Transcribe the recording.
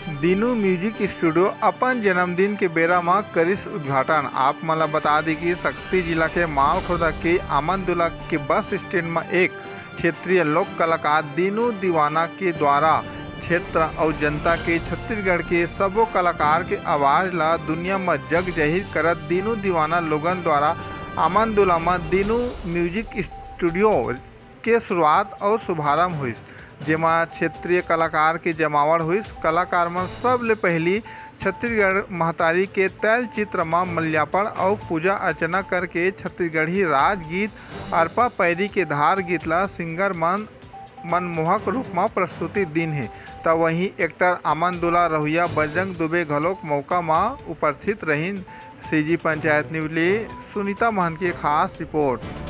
Dinu music studio अपन जन्मदिन के बेरा म करिस उद्घाटन। आप मन ल बता दी कि शक्ति जिला के मालखुर्द के आमनदुल्ला के बस स्टैंड में एक क्षेत्रीय लोक कलाकार दीनू दीवाना के द्वारा क्षेत्र और जनता के छत्तीसगढ़ के सबो कलाकार के आवाज ला दुनिया में जग जाहिर करत दीनू दीवाना लोगन द्वारा आमनदुल्ला में दीनू म्यूजिक स्टूडियो के शुरुआत और शुभारंभ हुई, जेमा क्षेत्रीय कलाकार के जमावड़ हुई। कलाकार मन सबले पहली छत्तीसगढ़ महतारी के तैल चित्र में मल्यार्पण और पूजा अर्चना करके छत्तीसगढ़ी राजगीत अरपा पैरी के धार गीत ला सिंगर मन मनमोहक रूप में प्रस्तुति दिन है। तब वहीं एक्टर आमनदुल्ला रहुआ बजरंग दुबे घलोक मौका में उपस्थित रहीन। सीजी पंचायत न्यूज ले सुनीता महंत की खास रिपोर्ट।